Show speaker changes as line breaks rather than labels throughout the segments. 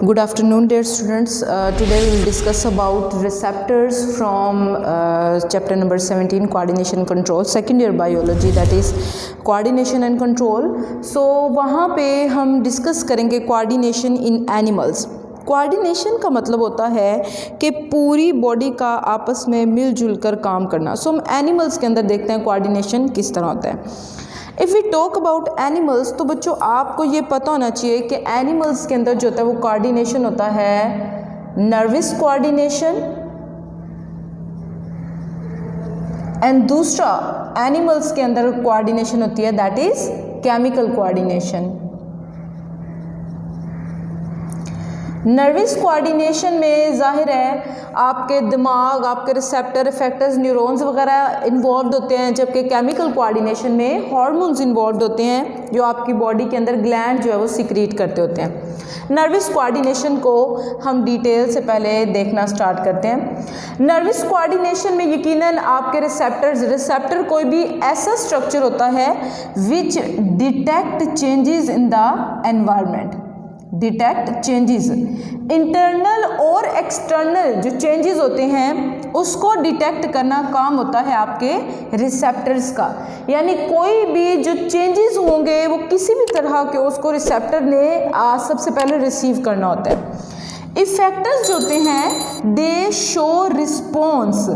Good afternoon, dear students. Today we will discuss about receptors from chapter number 17, coordination and control, second year biology, that is coordination and control. So वहाँ पे हम discuss करेंगे coordination in animals. Coordination का मतलब होता है कि पूरी बॉडी का आपस में मिलजुल कर काम करना. सो हम एनिमल्स के अंदर देखते हैं कोऑर्डिनेशन किस तरह होता है. If we talk about animals, तो बच्चों आपको ये पता होना चाहिए कि एनिमल्स के अंदर जो होता है वो कोऑर्डिनेशन होता है नर्वस कोऑर्डिनेशन, एंड दूसरा एनिमल्स के अंदर कोऑर्डिनेशन होती है that is chemical coordination. Nervous coordination में जाहिर है आपके दिमाग, आपके रिसेप्टर, इफेक्टर्स, न्यूरॉन्स वगैरह इन्वॉल्व होते हैं, जबकि केमिकल कोऑर्डिनेशन में हार्मोन्स इन्वॉल्व होते हैं जो आपकी बॉडी के अंदर ग्लैंड जो है वो सीक्रेट करते होते हैं. नर्वस कोऑर्डिनेशन को हम डिटेल से पहले देखना स्टार्ट करते हैं. नर्वस कोऑर्डिनेशन में यकीनन आपके रिसेप्टर कोई भी ऐसा स्ट्रक्चर होता है विच detect changes in the environment. Detect changes, internal और एक्सटर्नल जो चेंजेस होते हैं उसको डिटेक्ट करना काम होता है आपके रिसेप्टर्स का. यानी कोई भी जो चेंजेस होंगे वो किसी भी तरह के उसको रिसेप्टर ने सबसे पहले रिसीव करना होता है. इफेक्टर्स जो होते हैं दे शो रिस्पॉन्स.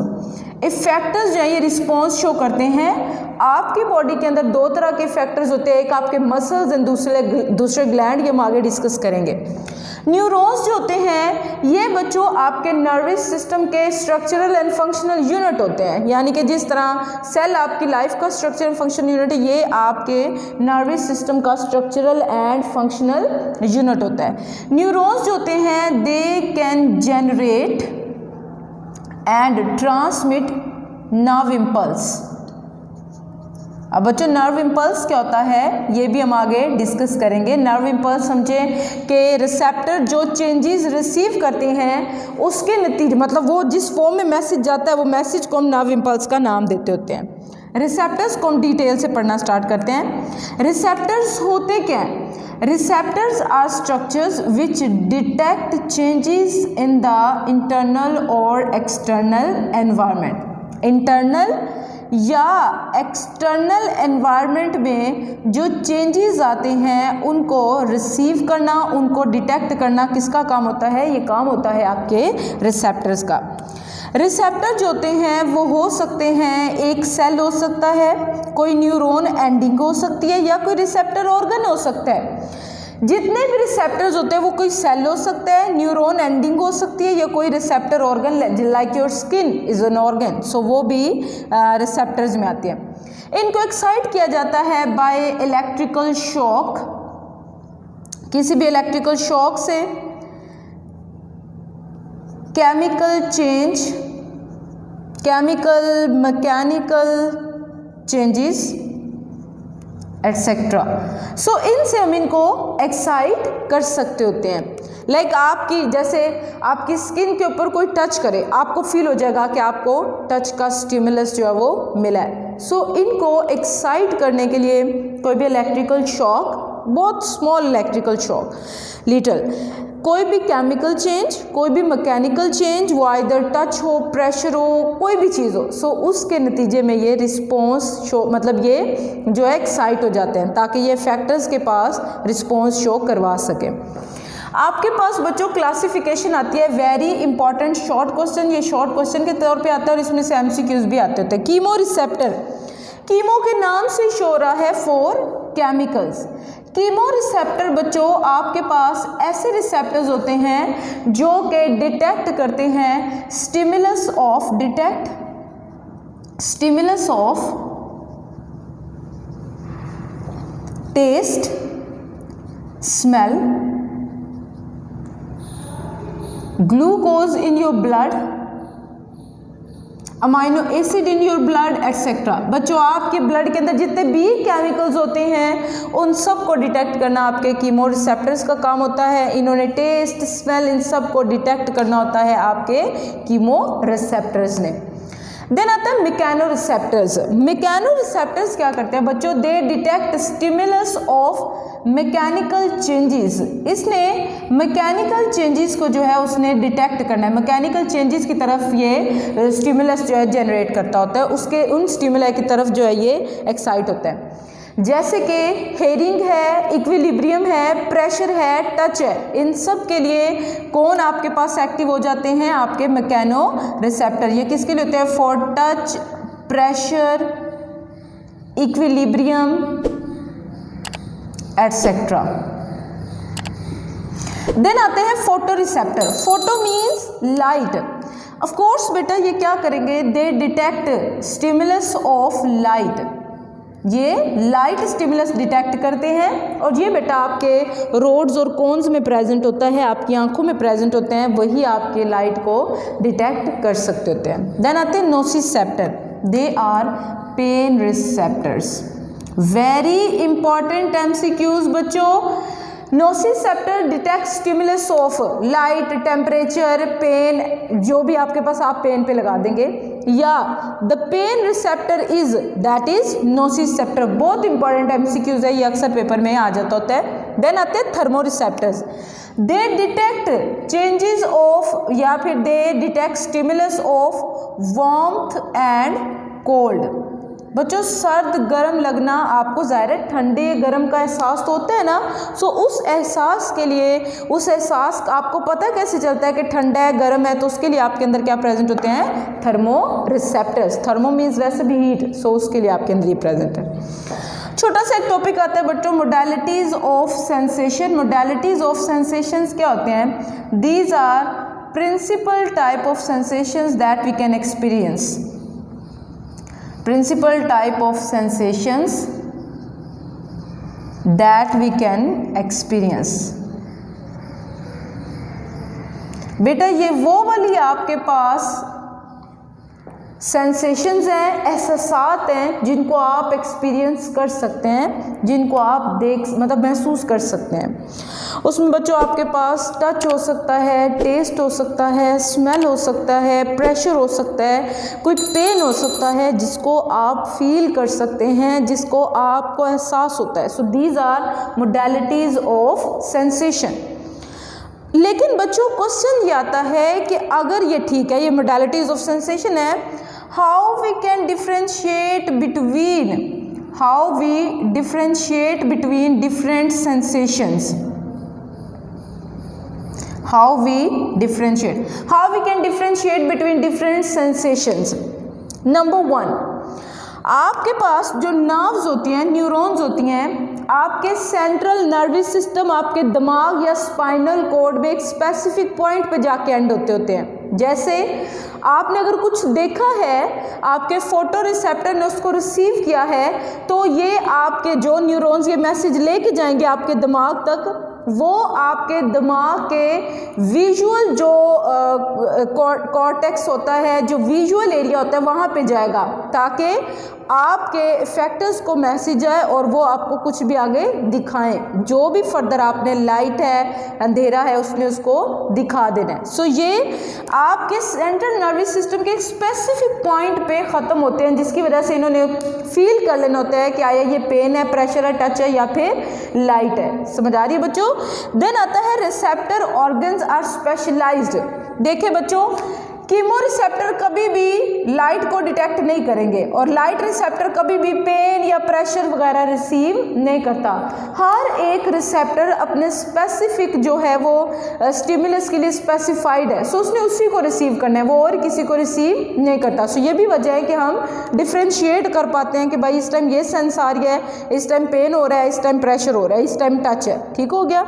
इफेक्टर्स जो है ये रिस्पॉन्स शो करते हैं. आपकी बॉडी के अंदर दो तरह के फैक्टर्स होते हैं, एक आपके मसल्स एंड दूसरे ग्लैंड, ये हम आगे डिस्कस करेंगे. न्यूरॉन्स जो होते हैं ये बच्चों आपके नर्वस सिस्टम के स्ट्रक्चरल एंड फंक्शनल यूनिट होते हैं. यानी कि जिस तरह सेल आपकी लाइफ का स्ट्रक्चरल एंड फंक्शनल यूनिट है, ये आपके नर्वस सिस्टम का स्ट्रक्चरल एंड फंक्शनल यूनिट होता है. न्यूरॉन्स जो होते हैं they can generate and transmit nerve impulse. अब बच्चों नर्व इम्पल्स क्या होता है ये भी हम आगे डिस्कस करेंगे. नर्व इम्पल्स समझें कि रिसेप्टर जो चेंजेस रिसीव करते हैं उसके नतीजे, मतलब वो जिस फॉर्म में मैसेज जाता है वो मैसेज को हम नर्व इम्पल्स का नाम देते होते हैं. रिसेप्टर्स को हम डिटेल से पढ़ना स्टार्ट करते हैं. रिसेप्टर्स होते क्या हैं? Receptors are structures which detect changes in the internal or external environment. Internal या एक्सटर्नल एनवायरनमेंट में जो चेंजेस आते हैं उनको रिसीव करना, उनको डिटेक्ट करना किसका काम होता है? ये काम होता है आपके रिसेप्टर्स का. रिसेप्टर जो होते हैं वो हो सकते हैं एक सेल हो सकता है, कोई न्यूरॉन एंडिंग हो सकती है, या कोई रिसेप्टर ऑर्गन हो सकता है. जितने भी रिसेप्टर्स होते हैं वो कोई सेल हो सकता है, न्यूरॉन एंडिंग हो सकती है, या कोई receptor organ like your skin is an organ, so वो भी रिसेप्टर्स में आते हैं. इनको एक्साइट किया जाता है बाय इलेक्ट्रिकल शॉक. किसी भी इलेक्ट्रिकल शॉक से, chemical change, chemical mechanical changes etcetera. So इनसे हम इनको एक्साइट कर सकते होते हैं. लाइक आपकी जैसे आपकी स्किन के ऊपर कोई टच करे, आपको फील हो जाएगा कि आपको टच का स्टिमुलस जो है वो मिला है. सो इनको एक्साइट करने के लिए कोई भी इलेक्ट्रिकल शॉक, बहुत स्मॉल इलेक्ट्रिकल शॉक, लिटिल, कोई भी केमिकल चेंज, कोई भी मैकेनिकल चेंज, वो आइदर टच हो, प्रेशर हो, कोई भी चीज़ हो, सो उसके नतीजे में ये रिस्पॉन्स शो, मतलब ये जो है एक्साइट हो जाते हैं ताकि ये फैक्टर्स के पास रिस्पॉन्स शो करवा सके. आपके पास बच्चों क्लासिफिकेशन आती है, वेरी इंपॉर्टेंट शॉर्ट क्वेश्चन, ये शॉर्ट क्वेश्चन के तौर पे आता है और इसमें से एमसीक्यूज भी आते होते हैं. कीमो रिसेप्टर, कीमो के नाम से शो रहा है फॉर केमिकल्स. कीमो रिसेप्टर बच्चों आपके पास ऐसे रिसेप्टर्स होते हैं जो कि डिटेक्ट करते हैं stimulus of, detect stimulus of taste, smell, glucose in your blood, amino acid in your blood etcetera. बच्चों आपके ब्लड के अंदर जितने भी केमिकल्स होते हैं उन सब को डिटेक्ट करना आपके कीमो रिसेप्टर्स का काम होता है. इन्होंने टेस्ट, स्मेल, इन सब को डिटेक्ट करना होता है आपके कीमो रिसेप्टर्स ने. देन आता है मैकेनो रिसेप्टर्स। मैकेनो रिसेप्टर्स क्या करते हैं बच्चों, दे detect stimulus of mechanical changes. इसने मैकेनिकल चेंजेस को जो है उसने डिटेक्ट करना है, मैकेनिकल चेंजेस की तरफ ये स्टिमुलस जो है जनरेट करता होता है, उसके उन स्टिमुलाई की तरफ जो है ये एक्साइट होता है। जैसे कि हेयरिंग है, इक्विलिब्रियम है, प्रेशर है, टच है, इन सब के लिए कौन आपके पास एक्टिव हो जाते हैं, आपके मैकेनो रिसेप्टर। ये किसके लिए होते हैं, for touch, pressure, equilibrium etcetera. Then आते हैं photo receptor. Photo means light. Of course बेटा ये क्या करेंगे, they detect stimulus of light, ये लाइट स्टिमुलस डिटेक्ट करते हैं और ये बेटा आपके रोड्स और कोन्स में प्रेजेंट होता है, आपकी आंखों में प्रेजेंट होते हैं, वही आपके लाइट को डिटेक्ट कर सकते होते हैं। देन आते हैं nociceptor, they are pain receptors. Very important MCQs बच्चों। Nociceptor detect stimulus of light, temperature, pain, जो भी आपके पास आप पेन पे लगा देंगे, या the pain receptor is, that is nociceptor. बहुत इंपॉर्टेंट एमसीक्यूज है, ये अक्सर पेपर में आ जाता होता है। देन आते हैं thermo receptors, they detect changes of या फिर दे detect stimulus of warmth and cold. बच्चों सर्द गर्म लगना, आपको ज़ाहिर है ठंडे गर्म का एहसास तो होता है ना, सो उस एहसास के लिए, उस एहसास आपको पता कैसे चलता है कि ठंडा है गर्म है, तो उसके लिए आपके अंदर क्या प्रेजेंट होते हैं, थर्मो रिसेप्टर्स। थर्मो मीन्स वैसे भी हीट, सो उसके लिए आपके अंदर ये प्रेजेंट है। छोटा सा एक टॉपिक आता है बच्चों, modalities of sensation. Modalities of sensations क्या होते हैं, these are principal type of sensations that we can experience. Principal type of sensations that we can experience। बेटा ये वो वाली आपके पास सेंसेशंस हैं, एहसासात हैं, जिनको आप एक्सपीरियंस कर सकते हैं, जिनको आप महसूस कर सकते हैं। उसमें बच्चों आपके पास टच हो सकता है, टेस्ट हो सकता है, स्मेल हो सकता है, प्रेशर हो सकता है, कोई पेन हो सकता है जिसको आप फील कर सकते हैं, जिसको आपको एहसास होता है। So these are modalities of sensation. लेकिन बच्चों क्वेश्चन ये आता है कि अगर ये ठीक है, ये मोडालिटीज़ ऑफ सेंसेशन है, how we differentiate between different sensations. How we can differentiate between different sensations। Number 1, आपके पास जो नर्व्स होती हैं, न्यूरॉन्स होती हैं, आपके सेंट्रल नर्वस सिस्टम, आपके दिमाग या स्पाइनल कॉर्ड में एक स्पेसिफिक पॉइंट पे जाके एंड होते हैं। जैसे आपने अगर कुछ देखा है, आपके फोटो रिसेप्टर ने उसको रिसीव किया है, तो ये आपके जो न्यूरॉन्स ये मैसेज लेके जाएंगे आपके दिमाग तक, वो आपके दिमाग के विजुअल जो कॉर्टेक्स होता है, जो विजुअल एरिया होता है, वहाँ पे जाएगा, ताकि आपके इफेक्टर्स को मैसेज आए और वो आपको कुछ भी आगे दिखाएं। जो भी फर्दर आपने लाइट है, अंधेरा है, उसने उसको दिखा देना है। सो ये आपके सेंट्रल नर्वस सिस्टम के एक स्पेसिफिक पॉइंट पे ख़त्म होते हैं, जिसकी वजह से इन्होंने फील कर लेना होता है कि आया ये पेन है, प्रेशर है, टच है या फिर लाइट है। समझ आ रही है बच्चों। देन आता है रिसेप्टर ऑर्गन्स आर स्पेशलाइज्ड। देखिए बच्चों, कीमोरिसेप्टर कभी भी लाइट को डिटेक्ट नहीं करेंगे और लाइट रिसेप्टर कभी भी पेन या प्रेशर वगैरह रिसीव नहीं करता। हर एक रिसेप्टर अपने स्पेसिफिक जो है वो स्टिमुलस के लिए स्पेसिफाइड है, सो उसने उसी को रिसीव करना है, वो और किसी को रिसीव नहीं करता। सो ये भी वजह है कि हम डिफ्रेंशिएट कर पाते हैं कि भाई इस टाइम ये सेंस आ रही है, इस टाइम पेन हो रहा है, इस टाइम प्रेशर हो रहा है, इस टाइम टच है। ठीक हो गया।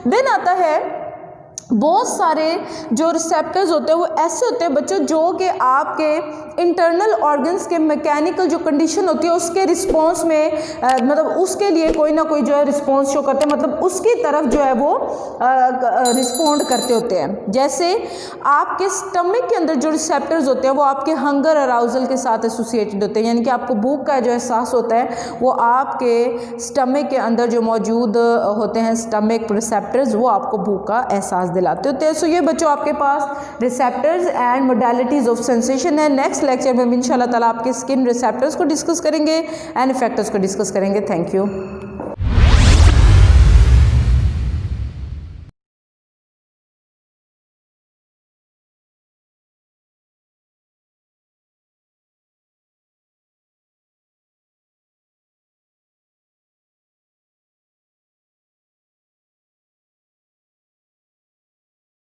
देन आता है बहुत सारे जो रिसेप्टर्स होते हैं वो ऐसे होते हैं बच्चों, जो कि आपके इंटरनल ऑर्गन्स के मैकेनिकल जो कंडीशन होती है उसके रिस्पॉन्स में मतलब उसके लिए कोई ना कोई जो है रिस्पॉन्स शो करते हैं, मतलब उसकी तरफ जो है वो रिस्पॉन्ड करते होते हैं। जैसे आपके स्टमक के अंदर जो रिसेप्टर्स होते हैं वो आपके हंगर अराउजल के साथ एसोसिएटेड होते हैं, यानी कि आपको भूख का जो एहसास होता है वो आपके स्टमक के अंदर जो मौजूद होते हैं स्टमक रिसेप्टर्स, वो आपको भूख का एहसास दिलाते होते हैं। सो ये बच्चों आपके पास receptors and modalities of sensation है। नेक्स्ट लेक्चर में हम इंशाल्लाह ताला आपके स्किन रिसेप्टर्स को डिस्कस करेंगे एंड इफेक्टर्स को डिस्कस करेंगे। Thank you.